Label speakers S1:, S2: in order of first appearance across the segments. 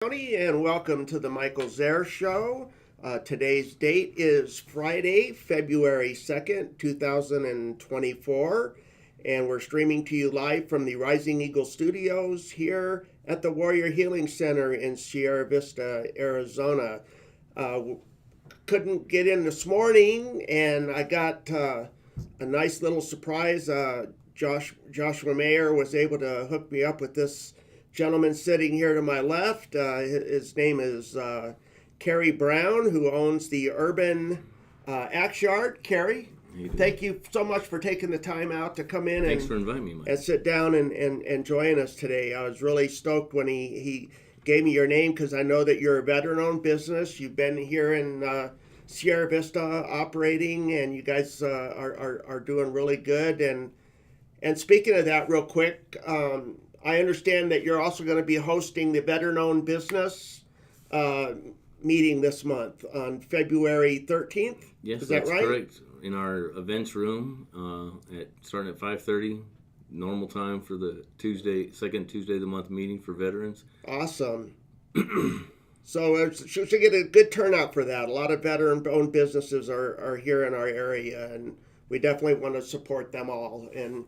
S1: County, and welcome to the Michael Zehr Show. Today's date is Friday, February 2nd, 2024, and we're streaming to you live from the Rising Eagle Studios here at the Warrior Healing Center in Sierra Vista, Arizona. Couldn't get in this morning, and I got a nice little surprise. Joshua Mayer was able to hook me up with this gentleman sitting here to my left. His name is Kerry Brown, who owns the Urban Axe Yard. Kerry, thank you so much for taking the time out to come in.
S2: Thanks for inviting me, Mike.
S1: And sit down and join us today. I was really stoked when he gave me your name because I know that you're a veteran-owned business. You've been here in Sierra Vista operating, and you guys are doing really good. And speaking of that, real quick, I understand that you're also going to be hosting the Veteran-Owned Business meeting this month on February 13th.
S2: Yes,
S1: is that
S2: that's
S1: right?
S2: correct. In our events room, starting at 5:30, normal time for the second Tuesday of the month meeting for veterans.
S1: Awesome. So it should get a good turnout for that. A lot of veteran-owned businesses are here in our area, and we definitely want to support them all. And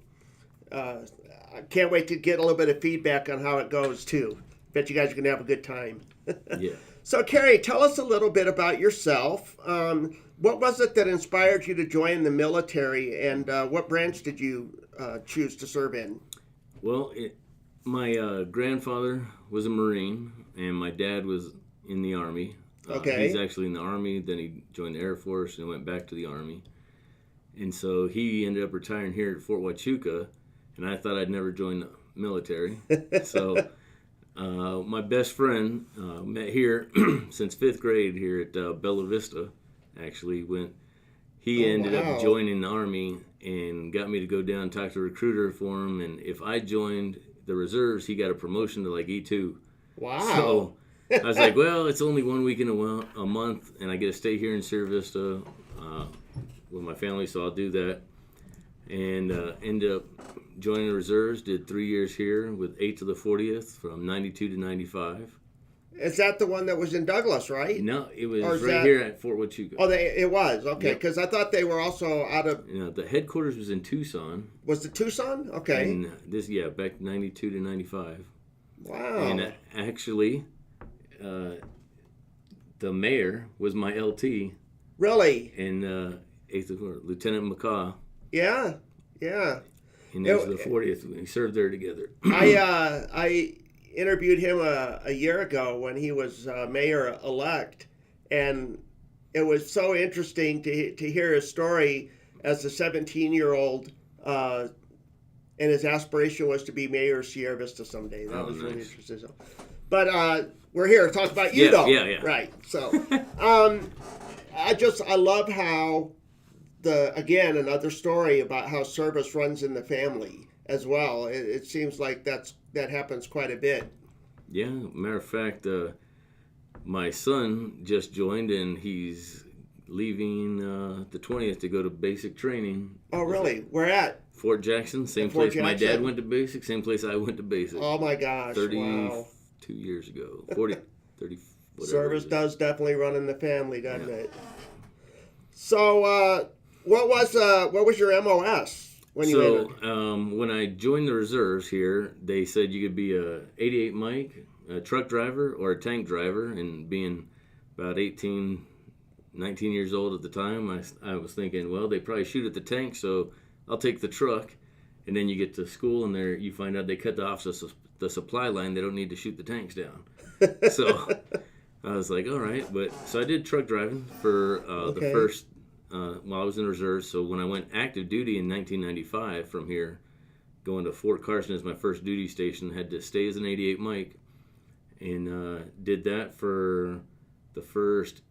S1: I can't wait to get a little bit of feedback on how it goes, too. Bet you guys are going to have a good time.
S2: Yeah.
S1: So, Kerry, tell us a little bit about yourself. What was it that inspired you to join the military, and what branch did you choose to serve in?
S2: Well, my grandfather was a Marine, and my dad was in the Army.
S1: Okay.
S2: He's actually in the Army, then he joined the Air Force and went back to the Army. And so he ended up retiring here at Fort Huachuca, and I thought I'd never join the military. So my best friend met here since 5th grade here at Bella Vista, actually, when he ended up joining the Army and got me to go down and talk to a recruiter for him. And if I joined the reserves, he got a promotion to like E2.
S1: Wow.
S2: So I was like, well, it's only 1 week in a month, and I get to stay here in Sierra Vista with my family, so I'll do that. And ended up joining the reserves, did 3 years here with 8th to the 40th from 92 to 95.
S1: Is that the one that was in Douglas, right?
S2: No, it was right here at Fort Huachuca.
S1: Oh, it was? Okay, because I thought they were also out of...
S2: The headquarters was in Tucson.
S1: Was it Tucson? Okay.
S2: And back 92 to 95.
S1: Wow.
S2: And actually, the mayor was my LT.
S1: Really?
S2: And Lieutenant McCaw.
S1: Yeah.
S2: And it was the 40th. We served there together.
S1: I interviewed him a year ago when he was mayor-elect, and it was so interesting to hear his story as a 17-year-old, and his aspiration was to be mayor of Sierra Vista someday. That was really interesting. But we're here to talk about you, though.
S2: Yeah.
S1: Right. So I love how again, another story about how service runs in the family as well. It seems like that happens quite a bit.
S2: Yeah, matter of fact, my son just joined, and he's leaving the 20th to go to basic training.
S1: Oh, really? Where at?
S2: Fort Jackson, same place my dad went to basic, same place I went to basic.
S1: Oh, my gosh.
S2: 32 years ago. 30, whatever.
S1: Service does definitely run in the family, doesn't it? So, what was your MOS when you entered?
S2: When I joined the reserves here, they said you could be a 88 Mike, a truck driver, or a tank driver. And being about 18, 19 years old at the time, I was thinking, well, they probably shoot at the tank, so I'll take the truck. And then you get to school, and there you find out they cut off the supply line. They don't need to shoot the tanks down. So I was like, all right. So I did truck driving for the first. While I was in reserves. So when I went active duty in 1995 from here, going to Fort Carson as my first duty station, had to stay as an 88 Mike, and did that for the first,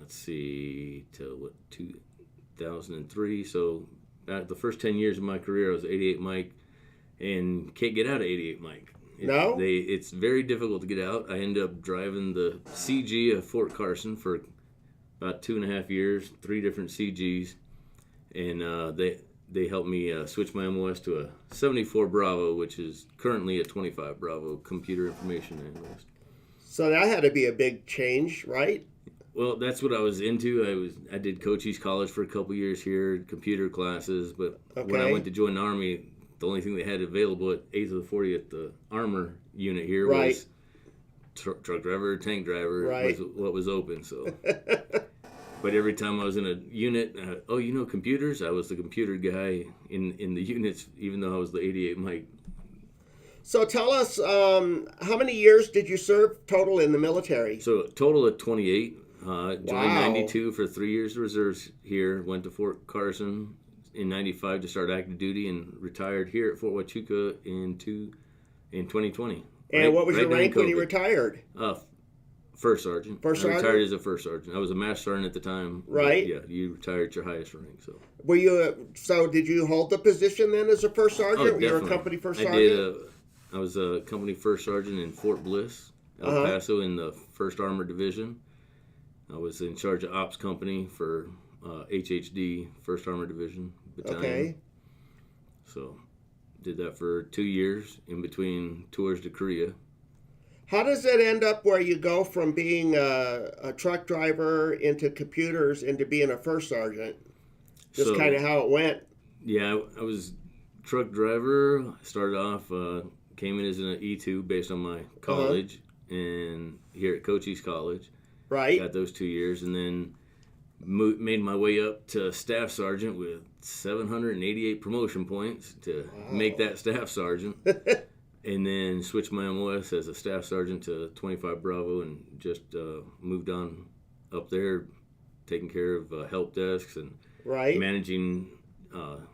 S2: till 2003. So the first 10 years of my career, I was 88 Mike, and can't get out of 88 Mike.
S1: No?
S2: It's very difficult to get out. I ended up driving the CG of Fort Carson for about 2.5 years, 3 different CGs, and they helped me switch my MOS to a 74 Bravo, which is currently a 25 Bravo computer information analyst.
S1: So that had to be a big change, right?
S2: Well, that's what I was into. I did Cochise College for a couple years here, computer classes. But when I
S1: Okay.
S2: went to join the Army, the only thing they had available at 8th of the 40th, the armor unit here,
S1: Right.
S2: was truck driver, tank driver,
S1: Right.
S2: was what was open. So, but every time I was in a unit, oh, you know computers? I was the computer guy in the units, even though I was the 88 Mike.
S1: So tell us, how many years did you serve total in the military?
S2: So a total of 28. Joined
S1: Wow.
S2: 92 for 3 years reserves here. Went to Fort Carson in 95 to start active duty, and retired here at Fort Huachuca in 2020.
S1: And what was your
S2: during
S1: rank when you
S2: COVID.
S1: retired?
S2: First sergeant.
S1: First
S2: I retired
S1: sergeant?
S2: as a first sergeant. I was a master sergeant at the time. but
S1: Right.
S2: Yeah, you retired at your highest rank. So.
S1: Were you? So did you hold the position then as a first sergeant?
S2: Oh,
S1: Were you a
S2: definitely.
S1: company first
S2: I
S1: sergeant?
S2: did. I was a company first sergeant in Fort Bliss, El Paso, in the First Armored Division. I was in charge of ops company for HHD, First Armored Division Battalion.
S1: Okay.
S2: So, did that for 2 years in between tours to Korea.
S1: How does it end up where you go from being a truck driver into computers into being a first sergeant? Just
S2: So,
S1: kind of how it went.
S2: Yeah, I was truck driver. I started off, came in as an E2 based on my college, and here at Cochise College.
S1: Right.
S2: Got those 2 years, and then made my way up to staff sergeant with 788 promotion points to make that staff sergeant. And then switched my MOS as a staff sergeant to 25 Bravo, and just moved on up there, taking care of help desks and
S1: Right.
S2: managing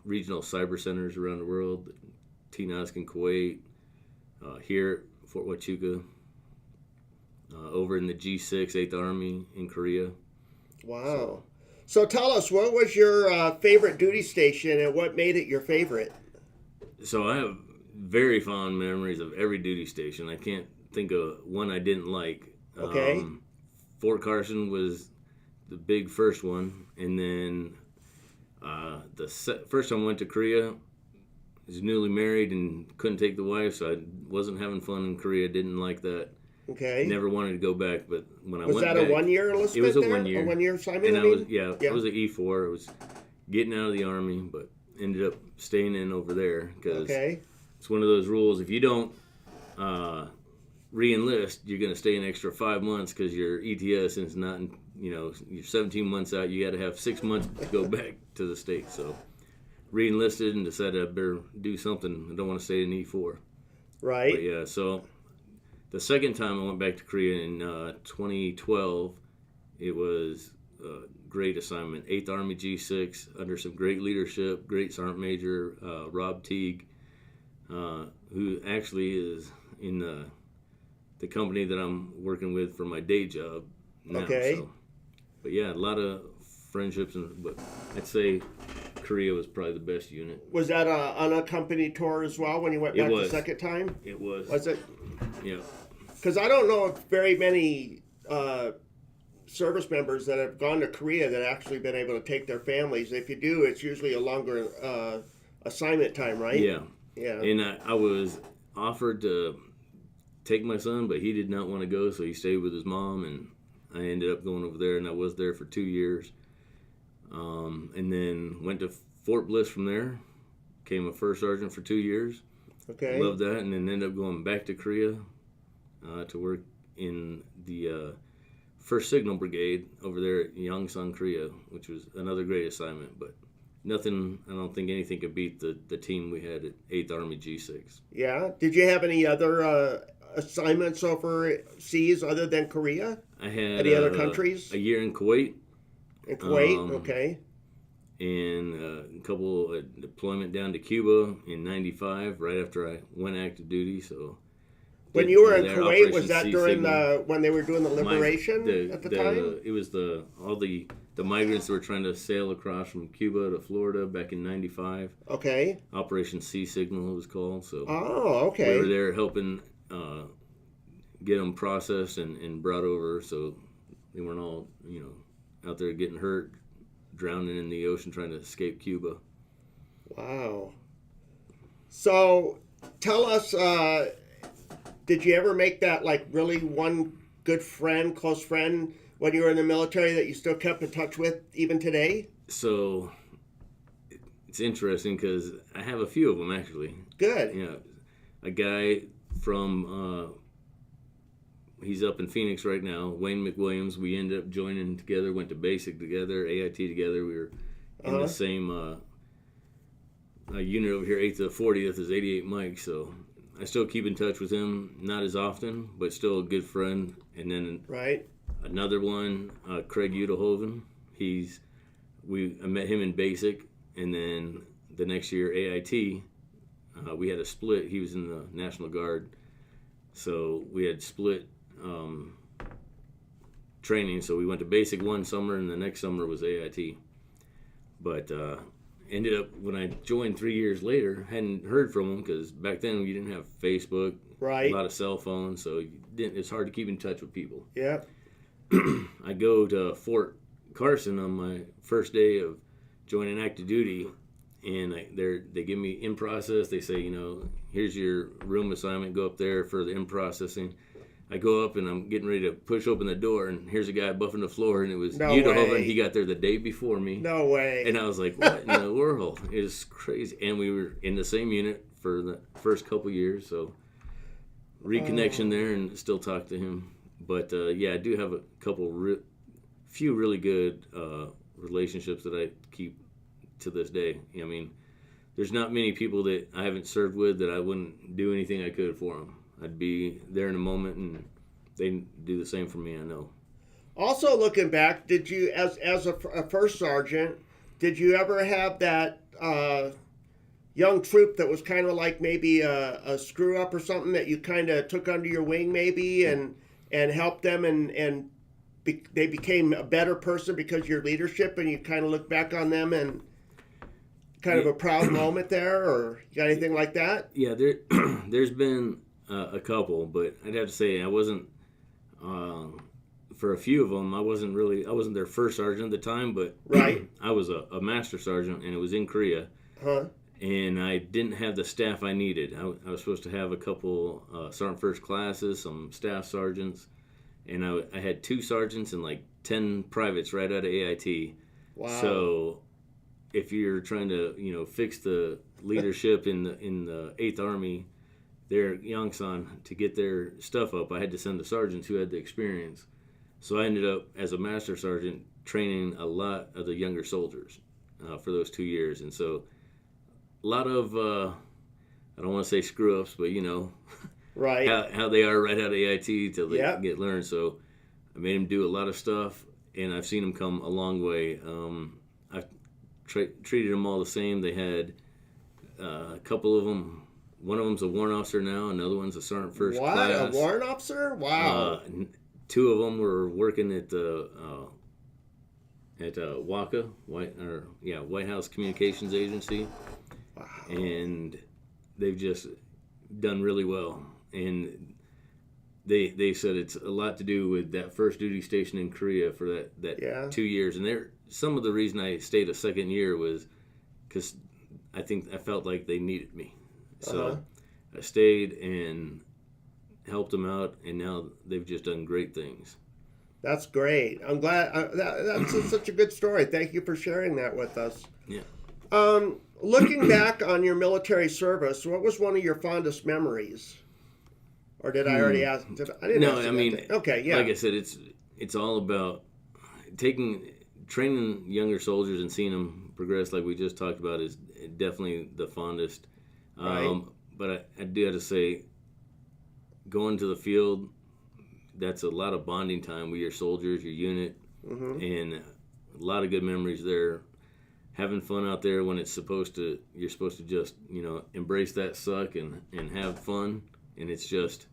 S2: regional cyber centers around the world, TNASC in Kuwait, here at Fort Huachuca, over in the G6 8th Army in Korea.
S1: Wow. So tell us, what was your favorite duty station and what made it your favorite?
S2: So I have very fond memories of every duty station. I can't think of one I didn't like.
S1: Okay.
S2: Fort Carson was the big first one, and then first time I went to Korea, I was newly married and couldn't take the wife, so I wasn't having fun in Korea. Didn't like that.
S1: Okay.
S2: Never wanted to go back, but when I
S1: Was
S2: went
S1: that
S2: back,
S1: a 1 year enlistment?
S2: it was a
S1: there?
S2: 1 year.
S1: A 1 year assignment?
S2: and
S1: I
S2: I
S1: mean?
S2: was I was an E4. I was getting out of the Army, but ended up staying in over there because
S1: Okay.
S2: it's one of those rules. If you don't re-enlist, you're going to stay an extra 5 months because your ETS is not, you're 17 months out. You got to have 6 months to go back to the state. So re-enlisted and decided I better do something. I don't want to stay in E4.
S1: Right.
S2: But yeah, so the second time I went back to Korea in 2012, it was a great assignment. 8th Army G6 under some great leadership, great Sergeant Major Rob Teague, who actually is in the company that I'm working with for my day job now.
S1: Okay.
S2: So, but yeah, a lot of friendships, but I'd say Korea was probably the best unit.
S1: Was that a unaccompanied tour as well when you went
S2: It
S1: back the
S2: was.
S1: second time?
S2: It was.
S1: Was it?
S2: Yeah.
S1: Because I don't know of very many service members that have gone to Korea that actually been able to take their families. If you do, it's usually a longer assignment time, right?
S2: Yeah.
S1: Yeah.
S2: And I was offered to take my son, but he did not want to go, so he stayed with his mom, and I ended up going over there, and I was there for 2 years. And then went to Fort Bliss from there, became a first sergeant for 2 years.
S1: Okay.
S2: Loved that, and then ended up going back to Korea to work in the First Signal Brigade over there at Yongsan, Korea, which was another great assignment. But nothing, I don't think anything could beat the team we had at 8th Army G6.
S1: Yeah. Did you have any other assignments overseas other than Korea?
S2: I had
S1: Any other countries?
S2: a year in Kuwait.
S1: In Kuwait?
S2: Um,
S1: Okay.
S2: And a couple deployment down to Cuba in '95, right after I went active duty. So
S1: When you were in
S2: there,
S1: Kuwait, was
S2: Operation
S1: that
S2: Sea
S1: during
S2: Signal.
S1: when they were doing the liberation at the time?
S2: It was all the migrants that were trying to sail across from Cuba to Florida back in '95.
S1: Okay.
S2: Operation Sea Signal it was called. So
S1: Oh, okay.
S2: we were there helping get them processed and brought over, so they weren't all out there getting hurt, drowning in the ocean trying to escape Cuba.
S1: Wow. So, tell us, did you ever make that like really one good friend, close friend when you were in the military that you still kept in touch with even today?
S2: So it's interesting because I have a few of them actually.
S1: Good.
S2: You know, a guy from he's up in Phoenix right now, Wayne McWilliams. We ended up joining together, went to basic together, AIT together. We were in the same unit over here, 8th to the 40th is 88 Mike. So I still keep in touch with him, not as often, but still a good friend. And then another one, Craig Udelhoven. I met him in basic, and then the next year AIT, we had a split. He was in the National Guard, so we had split training. So we went to basic one summer, and the next summer was AIT. But ended up, when I joined 3 years later, hadn't heard from him because back then you didn't have Facebook, a lot of cell phones, so it's hard to keep in touch with people.
S1: Yeah.
S2: I go to Fort Carson on my first day of joining active duty, and they give me in process. They say, here's your room assignment. Go up there for the in processing. I go up and I'm getting ready to push open the door, and here's a guy buffing the floor, and it was Udelhoven. He got there the day before me.
S1: No way.
S2: And I was like, what in the world? It is crazy. And we were in the same unit for the first couple years, so reconnection there, and still talk to him. But I do have a few really good relationships that I keep to this day. I mean, there's not many people that I haven't served with that I wouldn't do anything I could for them. I'd be there in a moment, and they do the same for me, I know.
S1: Also, looking back, did you, as a first sergeant, did you ever have that young troop that was kind of like maybe a screw up or something that you kind of took under your wing maybe and helped them and they became a better person because of your leadership, and you kind of look back on them and kind of a proud moment there, or you got anything like that?
S2: Yeah, there's been a couple, but I'd have to say I wasn't, for a few of them, I wasn't their first sergeant at the time, but I was a master sergeant, and it was in Korea. And I didn't have the staff I needed. I was supposed to have a couple sergeant first classes, some staff sergeants, and I had 2 sergeants and like 10 privates right out of AIT.
S1: Wow.
S2: So if you're trying to fix the leadership in the 8th Army, their Yongsan, to get their stuff up, I had to send the sergeants who had the experience. So I ended up as a master sergeant training a lot of the younger soldiers for those 2 years, and so a lot of I don't want to say screw ups, but how they are right out of AIT till they get learned. So I made them do a lot of stuff, and I've seen them come a long way. I've treated them all the same. They had a couple of them. One of them's a warrant officer now. Another one's a sergeant first class.
S1: What? A warrant officer? Wow.
S2: 2 of them were working at the WACA, White House Communications Agency.
S1: Wow.
S2: And they've just done really well. And they said it's a lot to do with that first duty station in Korea for that 2 years. And some of the reason I stayed a second year was because I felt like they needed me. So I stayed and helped them out, and now they've just done great things.
S1: That's great. I'm glad. That's such a good story. Thank you for sharing that with us.
S2: Yeah.
S1: Looking back on your military service, what was one of your fondest memories? Or did I already ask? I didn't ask you that. Okay, yeah.
S2: Like I said, it's all about training younger soldiers and seeing them progress, like we just talked about, is definitely the fondest. But I do have to say, going to the field, that's a lot of bonding time with your soldiers, your unit, and a lot of good memories there. Having fun out there when you're supposed to just, embrace that suck and have fun, and it's just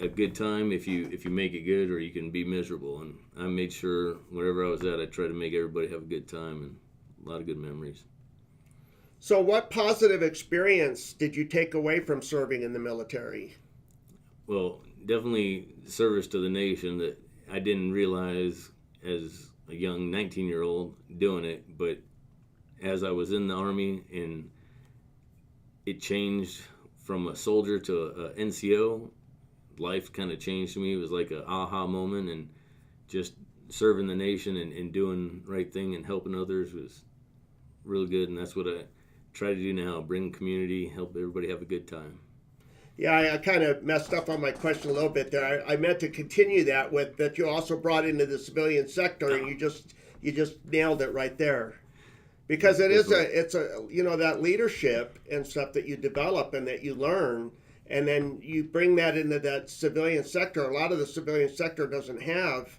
S2: a good time if you make it good, or you can be miserable. And I made sure wherever I was at, I tried to make everybody have a good time, and a lot of good memories.
S1: So what positive experience did you take away from serving in the military?
S2: Well, definitely service to the nation that I didn't realize as a young 19-year-old doing it, but as I was in the Army and it changed from a soldier to a NCO, life kind of changed to me. It was like a aha moment, and just serving the nation and doing the right thing and helping others was really good. And that's what I try to do now: bring community, help everybody have a good time.
S1: Yeah, I kind of messed up on my question a little bit there. I meant to continue that with that you also brought into the civilian sector, and you just nailed it right there. Because it's a that leadership and stuff that you develop and that you learn, and then you bring that into that civilian sector. A lot of the civilian sector doesn't have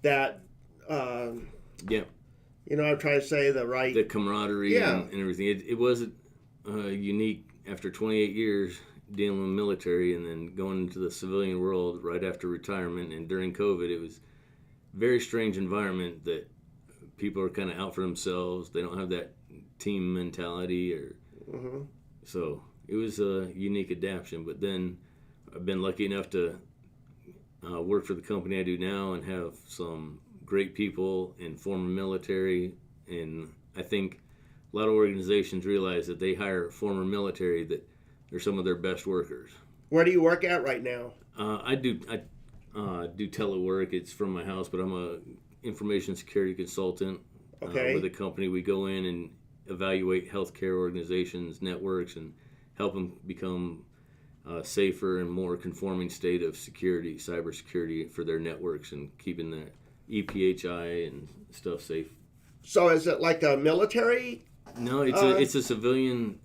S1: that.
S2: Yeah.
S1: I'm trying to say
S2: the camaraderie and everything. It wasn't unique after 28 years dealing with military and then going into the civilian world right after retirement and during COVID. It was a very strange environment that people are kind of out for themselves. They don't have that team mentality, so it was a unique adaptation. But then I've been lucky enough to work for the company I do now and have some great people in former military, and I think a lot of organizations realize that they hire former military that they're some of their best workers.
S1: Where do you work at right now?
S2: I do telework. It's from my house, but I'm a information security consultant with a company. We go in and evaluate healthcare organizations, networks, and help them become safer and more conforming state of security, cybersecurity for their networks, and keeping the EPHI and stuff safe.
S1: So is it like a military?
S2: No, it's a civilian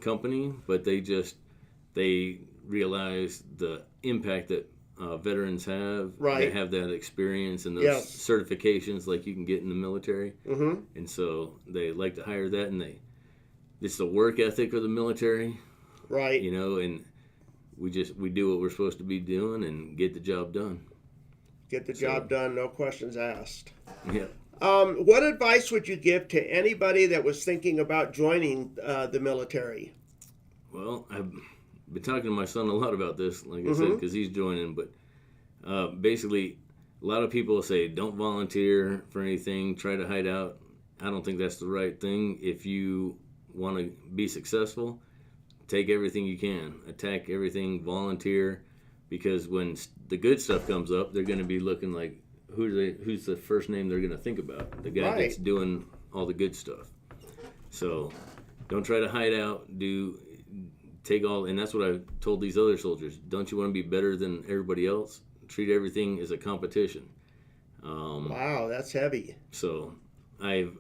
S2: company, but they realize the impact that veterans have.
S1: Right.
S2: They have that experience and those certifications like you can get in the military.
S1: Mm-hmm.
S2: And so they like to hire that, and it's the work ethic of the military.
S1: Right.
S2: And we do what we're supposed to be doing and get the job done.
S1: Get the job done, no questions asked.
S2: Yeah.
S1: What advice would you give to anybody that was thinking about joining the military?
S2: Well, I've been talking to my son a lot about this, like I said, because he's joining. But basically, a lot of people say don't volunteer for anything, try to hide out. I don't think that's the right thing. If you want to be successful, take everything you can, attack everything, volunteer, because when the good stuff comes up, they're going to be looking like, who's the first name they're going to think about? The guy that's doing all the good stuff. So don't try to hide out. Take all, and that's what I told these other soldiers. Don't you want to be better than everybody else? Treat everything as a competition.
S1: Wow, that's heavy.
S2: So I've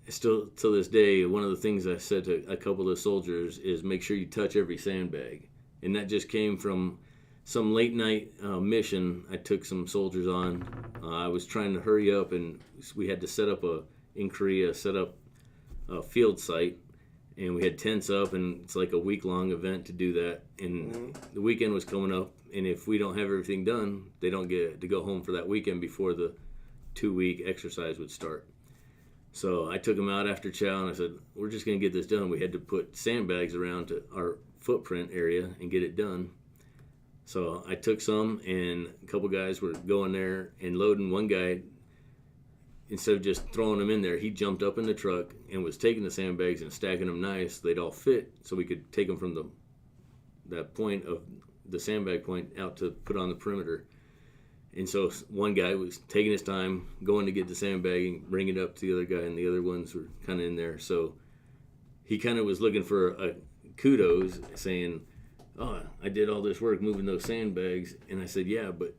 S2: still, to this day, one of the things I said to a couple of soldiers is make sure you touch every sandbag. And that just came from some late night mission I took some soldiers on. I was trying to hurry up, and we had to set up in Korea, a field site, and we had tents up, and it's like a week-long event to do that. And the weekend was coming up, and if we don't have everything done, they don't get to go home for that weekend before the 2-week exercise would start. So I took them out after chow, and I said, we're just going to get this done. We had to put sandbags around to our footprint area and get it done. So I took some, and a couple guys were going there and loading. One guy, instead of just throwing them in there, he jumped up in the truck and was taking the sandbags and stacking them nice. They'd all fit, so we could take them from that point of the sandbag point out to put on the perimeter. And so one guy was taking his time, going to get the sandbagging, bring it up to the other guy, and the other ones were kind of in there. So he kind of was looking for a kudos, saying, oh, I did all this work moving those sandbags. And I said, yeah, but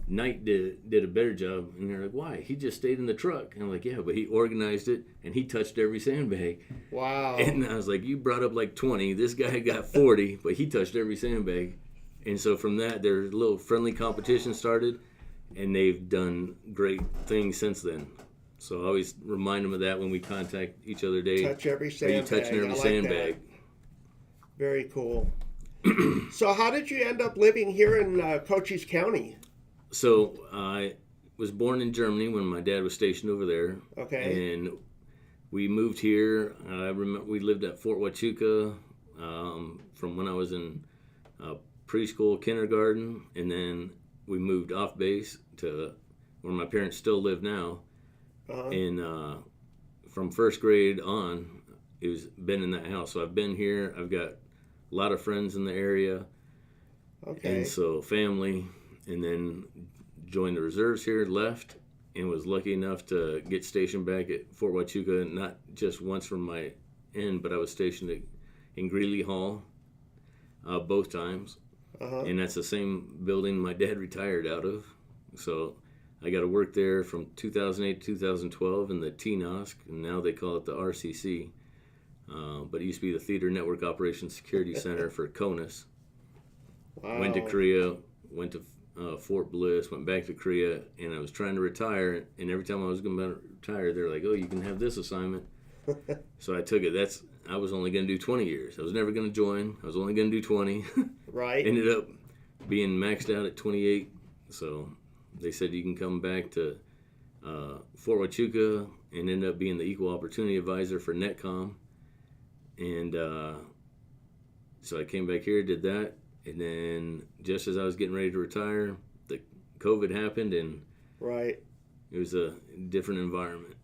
S2: Knight did a better job. And they're like, why? He just stayed in the truck. And I'm like, yeah, but he organized it, and he touched every sandbag.
S1: Wow.
S2: And I was like, you brought up like 20. This guy got 40, but he touched every sandbag. And so from that, there's a little friendly competition started, and they've done great things since then. So I always remind them of that when we contact each other daily.
S1: Touch every sandbag.
S2: Are you touching every sandbag?
S1: Very cool. So how did you end up living here in Cochise County?
S2: So I was born in Germany when my dad was stationed over there.
S1: Okay.
S2: And we moved here. I remember we lived at Fort Huachuca from when I was in preschool, kindergarten, and then we moved off base to where my parents still live now. And from first grade on, it was been in that house. So I've been here. I've got a lot of friends in the area.
S1: Okay.
S2: And so family, and then joined the reserves here, left, and was lucky enough to get stationed back at Fort Huachuca, not just once from my end, but I was stationed in Greeley Hall both times. And that's the same building my dad retired out of. So I got to work there from 2008 to 2012 in the TNOSC, and now they call it the RCC. But it used to be the Theater Network Operations Security Center for CONUS.
S1: Wow.
S2: Went to Korea, went to Fort Bliss, went back to Korea, and I was trying to retire. And every time I was going to retire, they're like, "Oh, you can have this assignment." So I took it. I was only going to do 20 years. I was never going to join. I was only going to do 20.
S1: Right.
S2: Ended up being maxed out at 28. So they said you can come back to Fort Huachuca, and ended up being the Equal Opportunity Advisor for NetCom. And so I came back here, did that. And then just as I was getting ready to retire, the COVID happened, and
S1: Right.
S2: it was a different environment.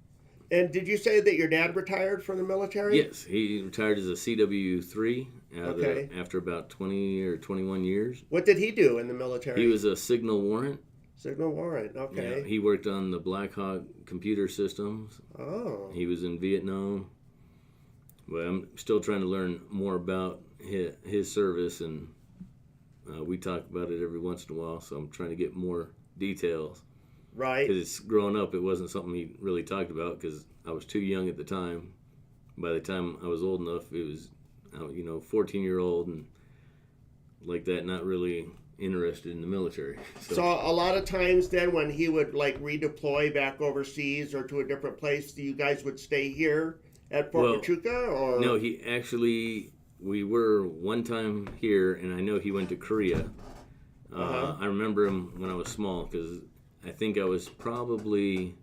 S1: And did you say that your dad retired from the military?
S2: Yes, he retired as a CW3
S1: Okay.
S2: after about 20 or 21 years.
S1: What did he do in the military?
S2: He was a signal warrant.
S1: Signal warrant.
S2: Yeah,
S1: Okay.
S2: he worked on the Black Hawk computer systems.
S1: Oh.
S2: He was in Vietnam. But I'm still trying to learn more about his service, and we talk about it every once in a while, so I'm trying to get more details.
S1: Right.
S2: Because growing up, it wasn't something he really talked about because I was too young at the time. By the time I was old enough, it was, 14-year-old and like that, not really interested in the military.
S1: So a lot of times then when he would like redeploy back overseas or to a different place, you guys would stay here at Fort Huachuca? Or?
S2: No, we were one time here, and I know he went to Korea. I remember him when I was small because I think I was probably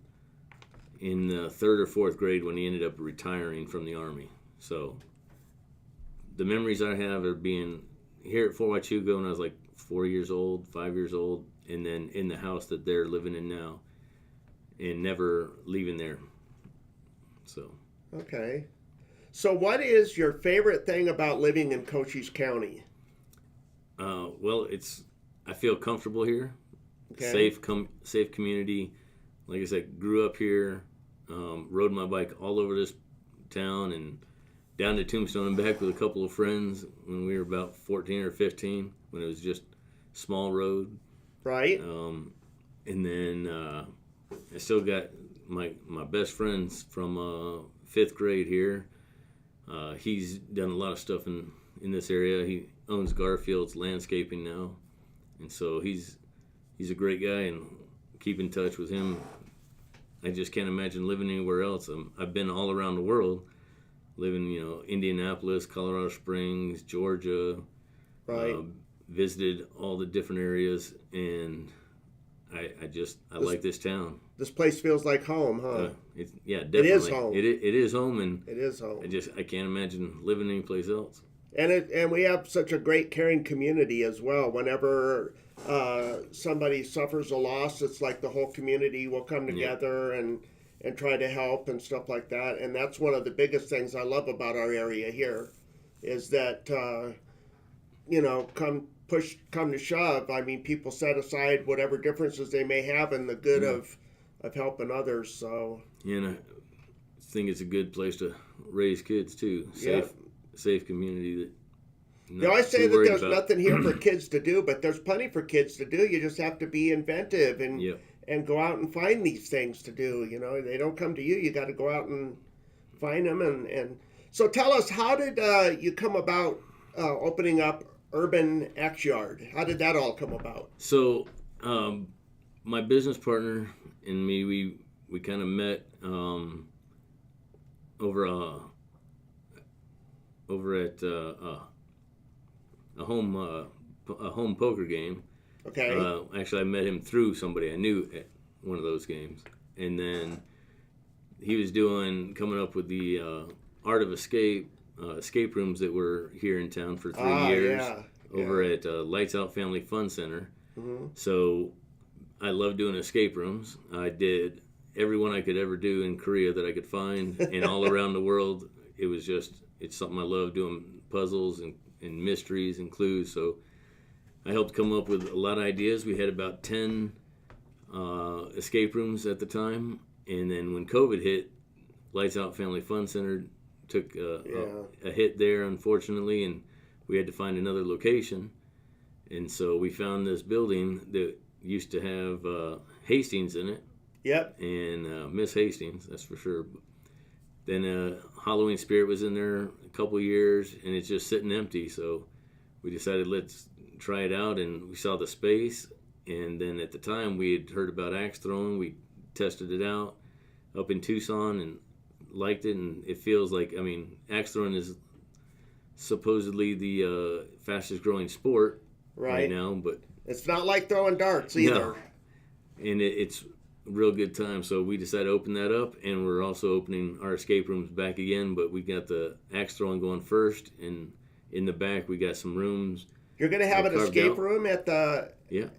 S2: in the 3rd or 4th grade when he ended up retiring from the Army. So the memories I have are being here at Fort Huachuca when I was like 4 years old, 5 years old, and then in the house that they're living in now, and never leaving there. So.
S1: Okay. So what is your favorite thing about living in Cochise County?
S2: Well, I feel comfortable here.
S1: Okay.
S2: Safe community. Like I said, grew up here, rode my bike all over this town and down to Tombstone and back with a couple of friends when we were about 14 or 15, when it was just small road.
S1: Right.
S2: And then I still got my best friends from 5th grade here. He's done a lot of stuff in this area. He owns Garfield's Landscaping now, and so he's a great guy, and keep in touch with him. I just can't imagine living anywhere else. I've been all around the world, living, Indianapolis, Colorado Springs, Georgia.
S1: Right.
S2: Visited all the different areas, and I like this town.
S1: This place feels like home, huh?
S2: Definitely.
S1: It is home.
S2: It is home, and
S1: It is home.
S2: I can't imagine living anyplace else.
S1: And we have such a great caring community as well. Whenever somebody suffers a loss, it's like the whole community will come together and try to help and stuff like that. And that's one of the biggest things I love about our area here, is that come to shove, I mean, people set aside whatever differences they may have in the good of helping others. So
S2: and I think it's a good place to raise kids too. Safe community that.
S1: They always say that there's nothing here for kids to do, but there's plenty for kids to do. You just have to be inventive and go out and find these things to do. They don't come to you. You got to go out and find them. And so tell us, how did you come about opening up Urban X Yard? How did that all come about?
S2: So my business partner and me, we kind of met over at a home poker game.
S1: Okay.
S2: Actually, I met him through somebody I knew at one of those games, and then he was coming up with the Art of Escape rooms that were here in town for 3 years over at Lights Out Family Fun Center.
S1: Mm-hmm.
S2: So I love doing escape rooms. I did every one I could ever do in Korea that I could find, and all around the world. It's something I love doing, puzzles and mysteries and clues. So I helped come up with a lot of ideas. We had about 10 escape rooms at the time, and then when COVID hit, Lights Out Family Fun Center took a hit there, unfortunately, and we had to find another location. And so we found this building that used to have Hastings in it.
S1: Yep.
S2: And Miss Hastings, that's for sure. Then Halloween Spirit was in there a couple years, and it's just sitting empty. So we decided let's try it out, and we saw the space. And then at the time we had heard about axe throwing. We tested it out up in Tucson and liked it, and it feels like, I mean, axe throwing is supposedly the fastest growing sport right now, but
S1: it's not like throwing darts either.
S2: No. And it's a real good time. So we decided to open that up, and we're also opening our escape rooms back again, but we got the axe throwing going first, and in the back we got some rooms.
S1: You're going to have an escape room at the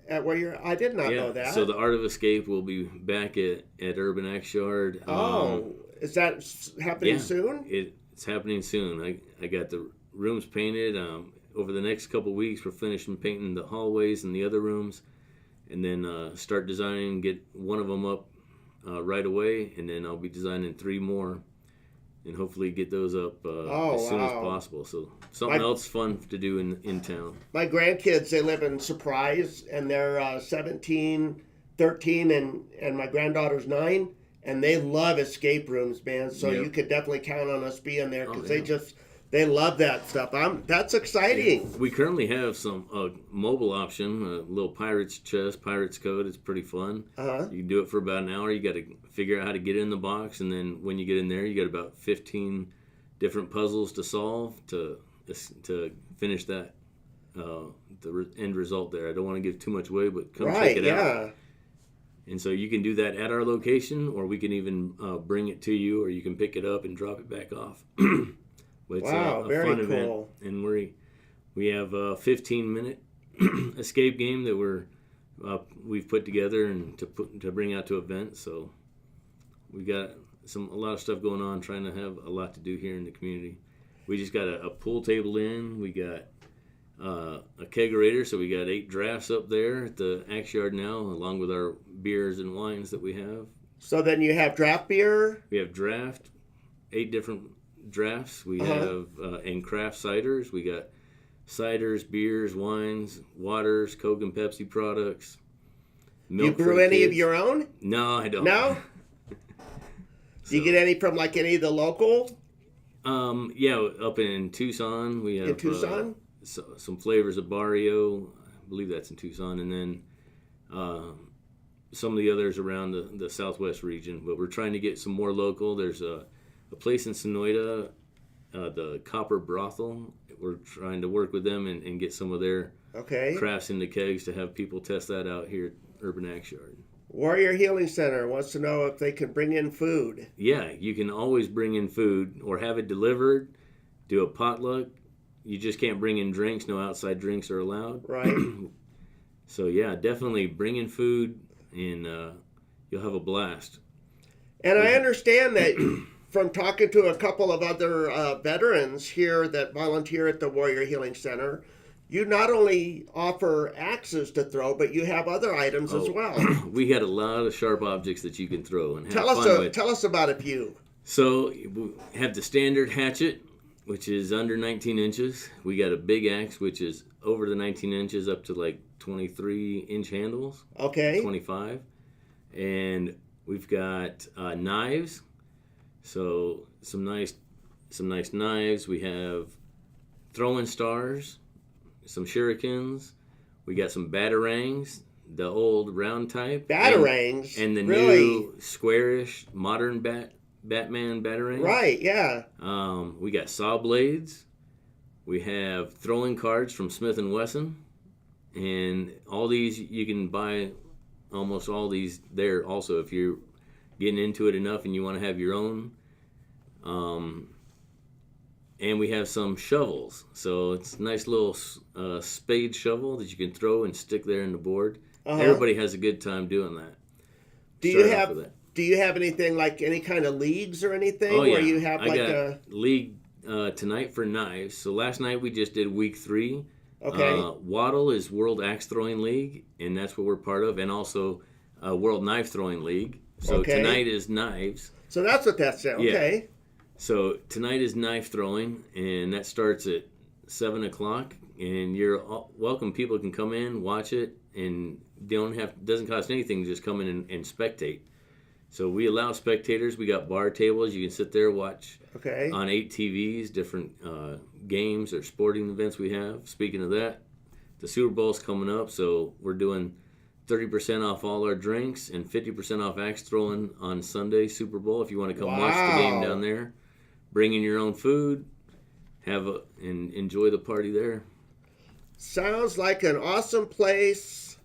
S1: at where you're. I did not know that.
S2: So the Art of Escape will be back at Urban Axe Yard.
S1: Is that happening soon?
S2: It's happening soon. I got the rooms painted. Over the next couple weeks, we're finishing painting the hallways and the other rooms, and then start designing. Get one of them up right away, and then I'll be designing 3 more. And hopefully get those up as soon as possible. So something else fun to do in town.
S1: My grandkids, they live in Surprise, and they're 17, 13, and my granddaughter's 9, and they love escape rooms, man. So you could definitely count on us being there, because they love that stuff. That's exciting.
S2: Yeah. We currently have some mobile option, a little pirate's chest, pirate's code. It's pretty fun. You can do it for about an hour. You got to figure out how to get in the box, and then when you get in there, you got about 15 different puzzles to solve to finish that the end result there. I don't want to give too much away, but come check it out. And so you can do that at our location, or we can even bring it to you, or you can pick it up and drop it back off. But it's a
S1: very
S2: fun
S1: cool
S2: event, and we have a 15-minute escape game that we've put together and to bring out to events. So we got a lot of stuff going on, trying to have a lot to do here in the community. We just got a pool table in. We got a kegerator, so we got 8 drafts up there at the Axe Yard now, along with our beers and wines that we have.
S1: So then you have draft beer.
S2: We have 8 different drafts. We have and craft ciders. We got ciders, beers, wines, waters, Coke and Pepsi products.
S1: Milk. You brew any of your own?
S2: No, I don't.
S1: No. Do you get any from any of the local?
S2: Up in Tucson we have some flavors of Barrio. I believe that's in Tucson, and then some of the others around the Southwest region. But we're trying to get some more local. There's a place in Sonoyta, the Copper Brothel. We're trying to work with them and get some of their crafts into kegs to have people test that out here at Urban Axe Yard.
S1: Warrior Healing Center wants to know if they can bring in food.
S2: Yeah, you can always bring in food or have it delivered, do a potluck. You just can't bring in drinks. No outside drinks are allowed.
S1: Right.
S2: So, yeah, definitely bring in food, and you'll have a blast.
S1: And I understand that from talking to a couple of other veterans here that volunteer at the Warrior Healing Center, you not only offer axes to throw, but you have other items as well.
S2: We got a lot of sharp objects that you can throw and have fun with.
S1: Tell us about a few.
S2: So we have the standard hatchet, which is under 19 inches. We got a big axe, which is over the 19 inches, up to 23-inch handles.
S1: Okay.
S2: 25. And we've got knives. So some nice knives. We have throwing stars, some shurikens. We got some batarangs, the old round type.
S1: Batarangs?
S2: And the new squarish modern Batman batarang.
S1: Right, yeah.
S2: We got saw blades. We have throwing cards from Smith & Wesson. And all these, you can buy almost all these there also if you're getting into it enough and you want to have your own. And we have some shovels. So it's a nice little spade shovel that you can throw and stick there in the board. Everybody has a good time doing that.
S1: Do you have anything like any kind of leagues or anything?
S2: Oh, yeah.
S1: Where you have
S2: I got a league tonight for knives. So last night we just did week 3
S1: Okay.
S2: Waddle is World Axe Throwing League, and that's what we're part of, and also World Knife Throwing League. So
S1: Okay.
S2: tonight is knives.
S1: So that's what that's saying.
S2: Yeah.
S1: Okay.
S2: So tonight is knife throwing, and that starts at 7 o'clock. And you're welcome. People can come in, watch it, and doesn't cost anything to just come in and spectate. So we allow spectators. We got bar tables. You can sit there, watch
S1: Okay.
S2: on 8 TVs, different games or sporting events we have. Speaking of that, the Super Bowl's coming up, so we're doing 30% off all our drinks and 50% off axe throwing on Sunday Super Bowl. If you want to come watch the game down there, bring in your own food, and enjoy the party there.
S1: Sounds like an awesome place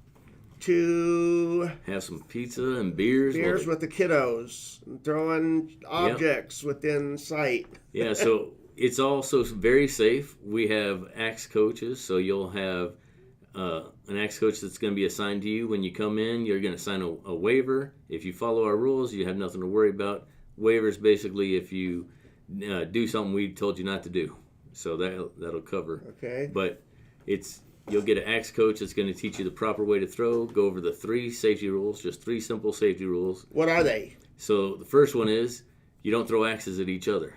S1: to
S2: have some pizza and beers
S1: with the kiddos, throwing objects within sight.
S2: Yeah, so it's also very safe. We have axe coaches, so you'll have an axe coach that's going to be assigned to you when you come in. You're going to sign a waiver. If you follow our rules, you have nothing to worry about. Waivers basically if you do something we told you not to do. So that'll cover.
S1: Okay.
S2: But you'll get an axe coach that's going to teach you the proper way to throw, go over the 3 safety rules, just 3 simple safety rules.
S1: What are they?
S2: So the first one is you don't throw axes at each other.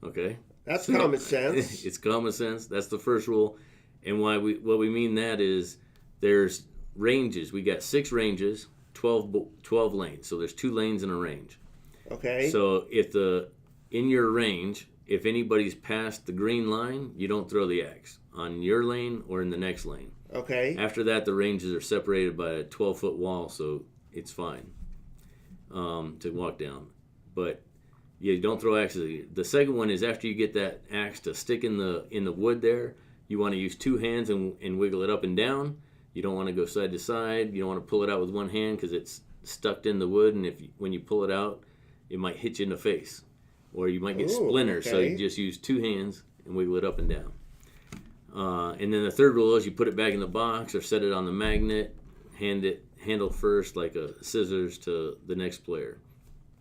S2: Okay?
S1: That's common sense.
S2: It's common sense. That's the first rule. And what we mean that is there's ranges. We got 6 ranges, 12 lanes. So there's 2 lanes in a range.
S1: Okay.
S2: So in your range, if anybody's past the green line, you don't throw the axe on your lane or in the next lane.
S1: Okay.
S2: After that, the ranges are separated by a 12-foot wall, so it's fine to walk down. But you don't throw axes. The second one is after you get that axe to stick in the wood there, you want to use 2 hands and wiggle it up and down. You don't want to go side to side. You don't want to pull it out with one hand because it's stuck in the wood, and when you pull it out, it might hit you in the face. Or you might get splinters, so you just use 2 hands and wiggle it up and down. And then the third rule is you put it back in the box or set it on the magnet, handle first like a scissors to the next player.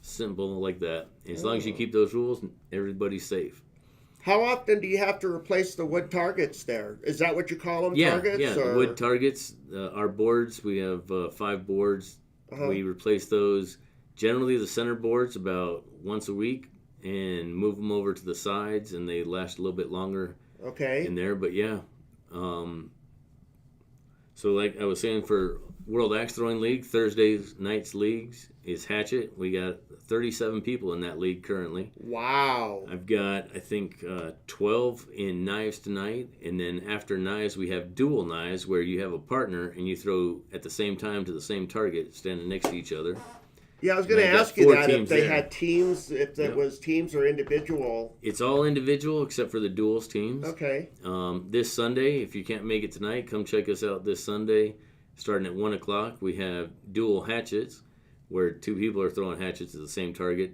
S2: Simple like that. As long as you keep those rules, everybody's safe.
S1: How often do you have to replace the wood targets there? Is that what you call them, targets?
S2: Yeah,
S1: or?
S2: Wood targets. Our boards, we have 5 boards. We replace those. Generally, the center boards about once a week and move them over to the sides, and they last a little bit longer in there. But yeah. So like I was saying, for World Axe Throwing League, Thursday night's leagues is Hatchet. We got 37 people in that league currently.
S1: Wow.
S2: I've got, I think, 12 in knives tonight. And then after knives, we have dual knives where you have a partner and you throw at the same time to the same target standing next to each other.
S1: Yeah, I was going to ask you that if they had teams, if it was teams or individual.
S2: It's all individual except for the duels teams.
S1: Okay.
S2: This Sunday, if you can't make it tonight, come check us out this Sunday. Starting at 1 o'clock, we have dual hatchets where 2 people are throwing hatchets at the same target.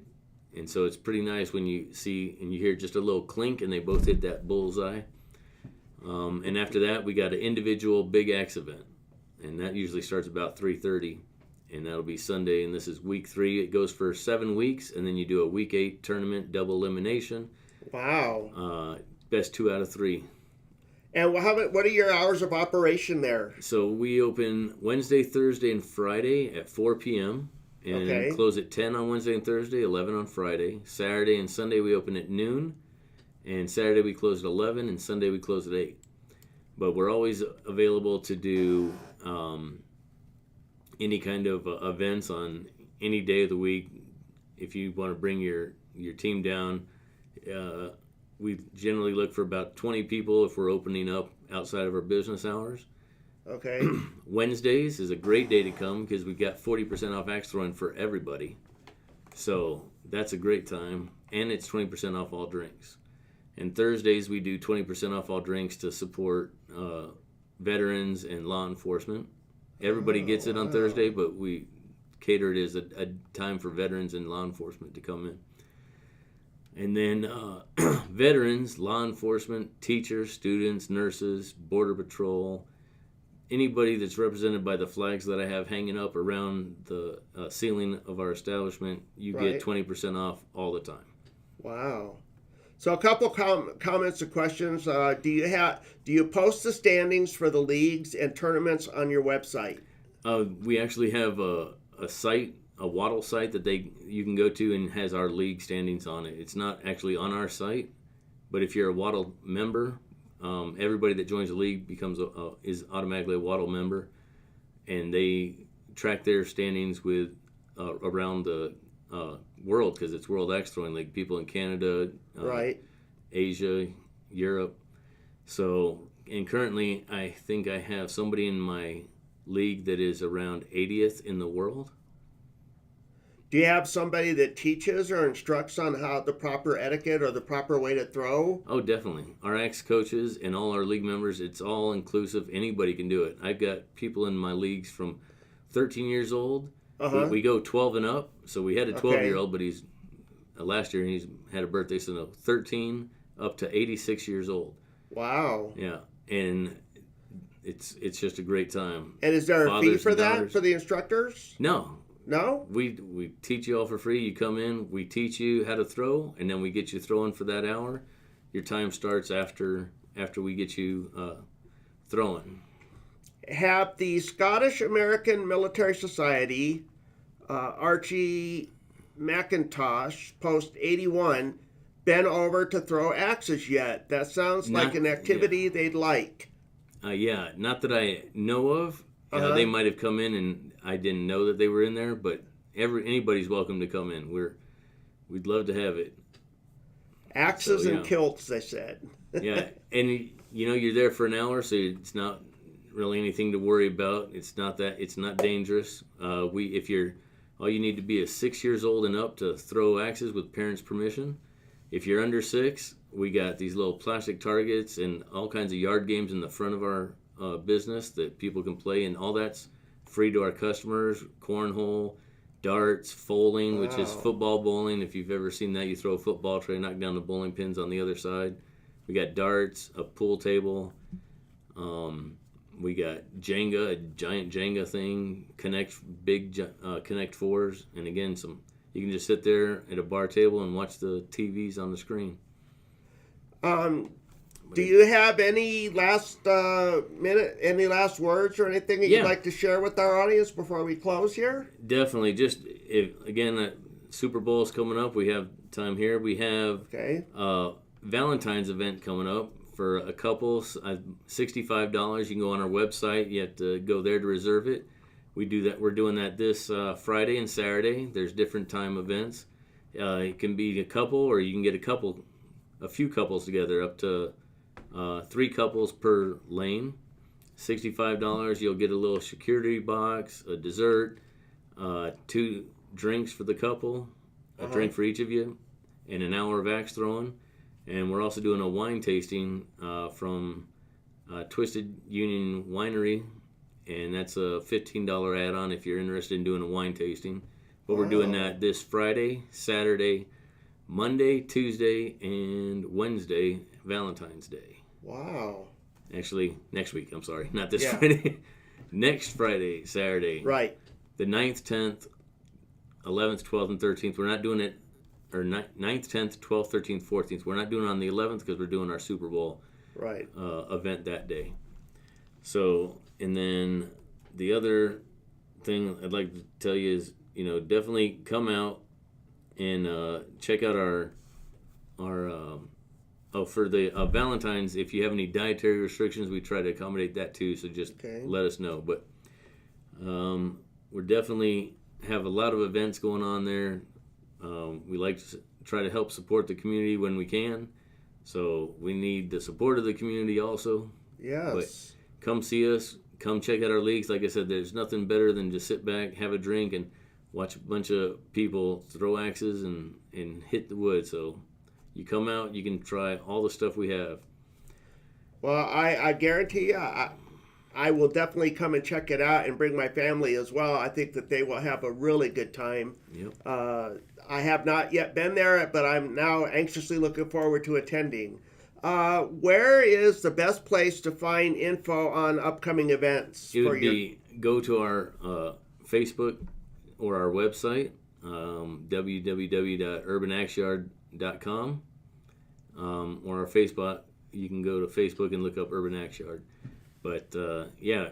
S2: And so it's pretty nice when you see and you hear just a little clink and they both hit that bullseye. And after that, we got an individual big axe event. And that usually starts about 3:30. And that'll be Sunday, and this is week 3. It goes for 7 weeks, and then you do a week 8 tournament, double elimination.
S1: Wow.
S2: Best 2 out of 3.
S1: And what are your hours of operation there?
S2: So we open Wednesday, Thursday, and Friday at 4 p.m. And close at 10 on Wednesday and Thursday, 11 on Friday. Saturday and Sunday we open at noon, and Saturday we close at 11, and Sunday we close at 8. But we're always available to do any kind of events on any day of the week. If you want to bring your team down, we generally look for about 20 people if we're opening up outside of our business hours.
S1: Okay.
S2: Wednesdays is a great day to come because we've got 40% off axe throwing for everybody. So that's a great time, and it's 20% off all drinks. And Thursdays we do 20% off all drinks to support veterans and law enforcement. Everybody gets it on Thursday, but we cater it as a time for veterans and law enforcement to come in. And then veterans, law enforcement, teachers, students, nurses, Border Patrol, anybody that's represented by the flags that I have hanging up around the ceiling of our establishment, you get 20% off all the time.
S1: Wow. So a couple comments and questions. Do you post the standings for the leagues and tournaments on your website?
S2: We actually have a site, a Waddle site that you can go to and has our league standings on it. It's not actually on our site, but if you're a Waddle member, everybody that joins the league is automatically a Waddle member, and they track their standings with around the world, because it's World Axe Throwing League. People in Canada,
S1: Right.
S2: Asia, Europe. So, and currently, I think I have somebody in my league that is around 80th in the world.
S1: Do you have somebody that teaches or instructs on how the proper etiquette or the proper way to throw?
S2: Oh, definitely. Our axe coaches and all our league members, it's all inclusive. Anybody can do it. I've got people in my leagues from 13 years old.
S1: Uh-huh.
S2: We go 12 and up. So we had a 12-year-old,
S1: Okay.
S2: but he's last year he's had a birthday, so no, 13 up to 86 years old.
S1: Wow.
S2: Yeah, and it's just a great time.
S1: And is there a fee
S2: Fathers
S1: for
S2: and
S1: that
S2: daughters.
S1: for the instructors?
S2: No,
S1: No?
S2: we teach you all for free. You come in, we teach you how to throw, and then we get you throwing for that hour. Your time starts after we get you throwing.
S1: Have the Scottish American Military Society, Archie McIntosh, post 81, been over to throw axes yet? That sounds like an activity they'd like.
S2: Yeah, not that I know of.
S1: Uh-huh.
S2: They might have come in and I didn't know that they were in there, but anybody's welcome to come in. We'd love to have it.
S1: Axes
S2: So,
S1: and
S2: yeah.
S1: kilts, they said.
S2: Yeah, and you're there for an hour, so it's not really anything to worry about. It's not dangerous. All you need to be is 6 years old and up to throw axes with parents' permission. If you're under 6, we got these little plastic targets and all kinds of yard games in the front of our business that people can play, and all that's free to our customers. Cornhole, darts, bowling, which is
S1: Wow.
S2: football bowling. If you've ever seen that, you throw a football, try to knock down the bowling pins on the other side. We got darts, a pool table. We got Jenga, a giant Jenga thing, Connect Fours, and again, you can just sit there at a bar table and watch the TVs on the screen.
S1: Do you have any last any last words or anything that you'd
S2: Yeah.
S1: like to share with our audience before we close here?
S2: Definitely. Just Super Bowl is coming up. We have time here. We have
S1: Okay.
S2: Valentine's event coming up for a couple. $65. You can go on our website. You have to go there to reserve it. We do that. We're doing that this Friday and Saturday. There's different time events. It can be a couple, or you can get a few couples together, up to 3 couples per lane. $65. You'll get a little security box, a dessert, 2 drinks for the couple, a drink for each of you, and an hour of axe throwing. And we're also doing a wine tasting from Twisted Union Winery, and that's a $15 add-on if you're interested in doing a wine tasting. But we're doing that this Friday, Saturday, Monday, Tuesday, and Wednesday, Valentine's Day.
S1: Wow.
S2: Actually, next week. I'm sorry, not this
S1: Yeah.
S2: Friday. Next Friday, Saturday,
S1: Right.
S2: the 9th, 10th, 11th, 12th, and 13th. We're not doing it, or 9th, 10th, 12th, 13th, 14th. We're not doing it on the 11th because we're doing our Super Bowl
S1: Right.
S2: event that day. So, and then the other thing I'd like to tell you is, definitely come out and check out our for the Valentine's. If you have any dietary restrictions, we try to accommodate that too. So just let us know. But we're definitely have a lot of events going on there. We like to try to help support the community when we can. So we need the support of the community also.
S1: Yes.
S2: But come see us. Come check out our leagues. Like I said, there's nothing better than just sit back, have a drink, and watch a bunch of people throw axes and hit the wood. So you come out, you can try all the stuff we have.
S1: Well, I guarantee you, I will definitely come and check it out and bring my family as well. I think that they will have a really good time.
S2: Yep.
S1: I have not yet been there, but I'm now anxiously looking forward to attending. Where is the best place to find info on upcoming events?
S2: It would be go to our Facebook or our website, www.urbanaxeyard.com. or our Facebook. You can go to Facebook and look up Urban Axe Yard. But yeah,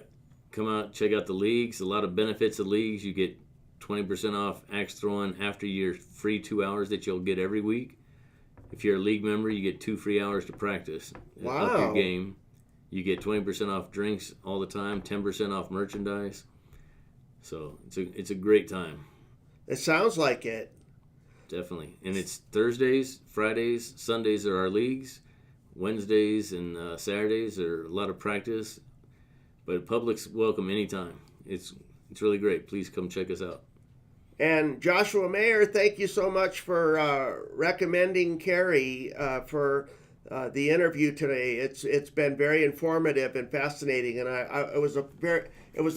S2: come out, check out the leagues. A lot of benefits of leagues. You get 20% off axe throwing after your free 2 hours that you'll get every week. If you're a league member, you get 2 free hours to practice.
S1: Wow.
S2: Up your game. You get 20% off drinks all the time, 10% off merchandise. So it's a great time.
S1: It sounds like it.
S2: Definitely. And it's Thursdays, Fridays, Sundays are our leagues. Wednesdays and Saturdays are a lot of practice. But public's welcome anytime. It's really great. Please come check us out.
S1: And Joshua Mayer, thank you so much for recommending Carrie for the interview today. It's been very informative and fascinating, and it was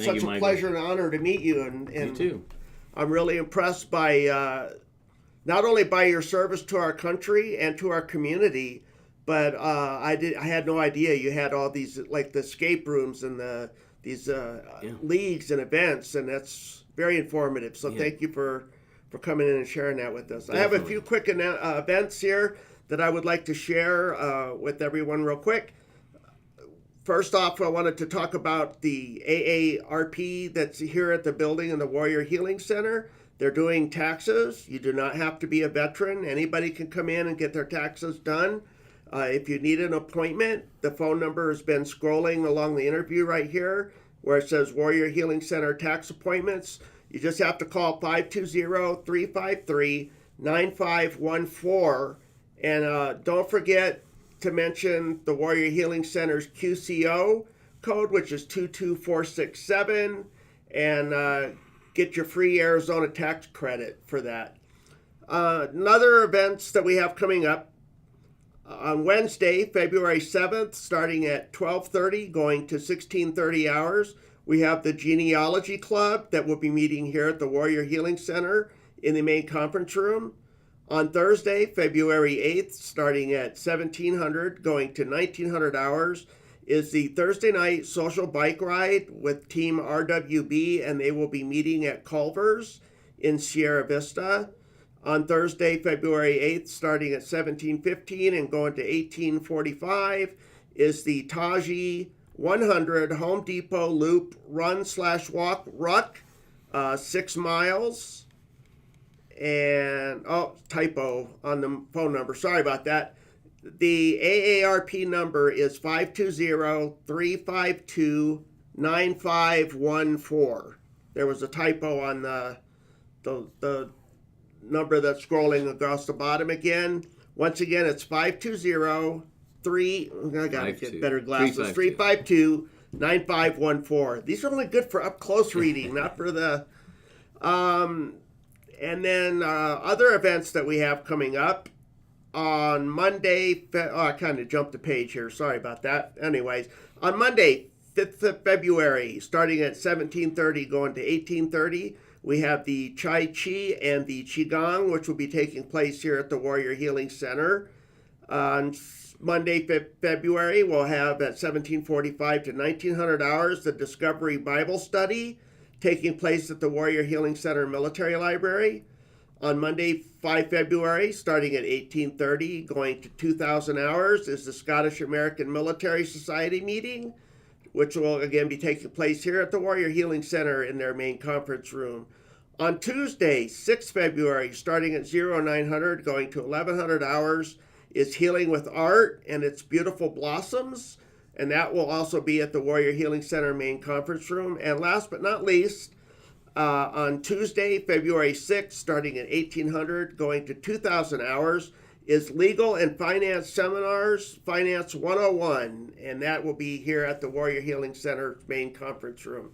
S1: such a pleasure and honor to meet you. And
S2: you too.
S1: I'm really impressed by not only by your service to our country and to our community, but I had no idea you had all these, like the escape rooms and these leagues and events, and that's very informative. So thank you for coming in and sharing that with us. Definitely. I have a few quick events here that I would like to share with everyone real quick. First off, I wanted to talk about the AARP that's here at the building in the Warrior Healing Center. They're doing taxes. You do not have to be a veteran. Anybody can come in and get their taxes done. If you need an appointment, the phone number has been scrolling along the interview right here where it says Warrior Healing Center tax appointments. You just have to call 520-353-9514. And don't forget to mention the Warrior Healing Center's QCO code, which is 22467, and get your free Arizona tax credit for that. Another events that we have coming up on Wednesday, February 7th, starting at 12:30, going to 16:30 hours, we have the Genealogy Club that will be meeting here at the Warrior Healing Center in the main conference room. On Thursday, February 8th, starting at 1700, going to 1900 hours, is the Thursday night social bike ride with Team RWB, and they will be meeting at Culver's in Sierra Vista. On Thursday, February 8th, starting at 17:15 and going to 18:45, is the Taji 100 Home Depot Loop Run/Walk Ruck, 6 miles. And, typo on the phone number. Sorry about that. The AARP number is 520-352-9514. There was a typo on the number that's scrolling across the bottom again. Once again, it's 520-3. I gotta get better glasses. 352-9514. These are only good for up close reading, not for the. And then other events that we have coming up on Monday. I kind of jumped the page here. Sorry about that. Anyways, on Monday, 5th of February, starting at 17:30, going to 18:30, we have the Chai Chi and the Qigong, which will be taking place here at the Warrior Healing Center. On Monday, 5th February, we'll have at 17:45 to 1900 hours the Discovery Bible Study, taking place at the Warrior Healing Center Military Library. On Monday, 5 February, starting at 18:30, going to 2,000 hours, is the Scottish American Military Society meeting, which will again be taking place here at the Warrior Healing Center in their main conference room. On Tuesday, 6 February, starting at 0900, going to 1100 hours, is Healing with Art and its Beautiful Blossoms, and that will also be at the Warrior Healing Center main conference room. And last but not least, on Tuesday, February 6th, starting at 1800, going to 2,000 hours, is Legal and Finance Seminars, Finance 101, and that will be here at the Warrior Healing Center main conference room.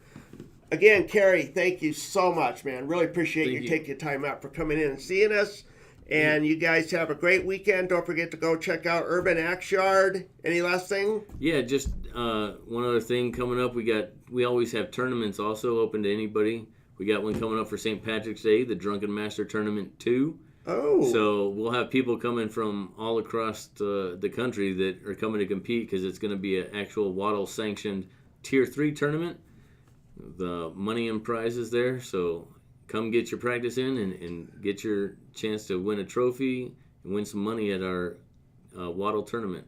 S1: Again, Carrie, thank you so much, man. Really appreciate you taking time out for coming in and seeing us. And you guys have a great weekend. Don't forget to go check out Urban Axe Yard. Any last thing?
S2: Yeah, just one other thing coming up. We always have tournaments also open to anybody. We got one coming up for St. Patrick's Day, the Drunken Master Tournament 2.
S1: Oh.
S2: So we'll have people coming from all across the country that are coming to compete because it's going to be an actual Waddle-sanctioned Tier 3 tournament. The money and prizes there, so come get your practice in and get your chance to win a trophy and win some money at our Waddle tournament.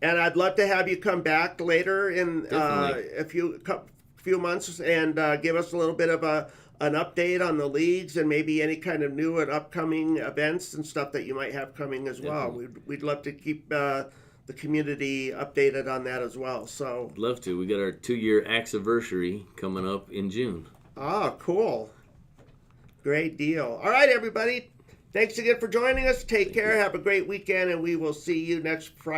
S1: And I'd love to have you come back later in
S2: Definitely.
S1: a few months and give us a little bit of an update on the leagues and maybe any kind of new and upcoming events and stuff that you might have coming as well.
S2: Definitely.
S1: We'd love to keep the community updated on that as well. So
S2: Love to. We got our 2-year anniversary coming up in June.
S1: cool. Great deal. All right, everybody. Thanks again for joining us. Take care. Have a great weekend, and we will see you next Friday.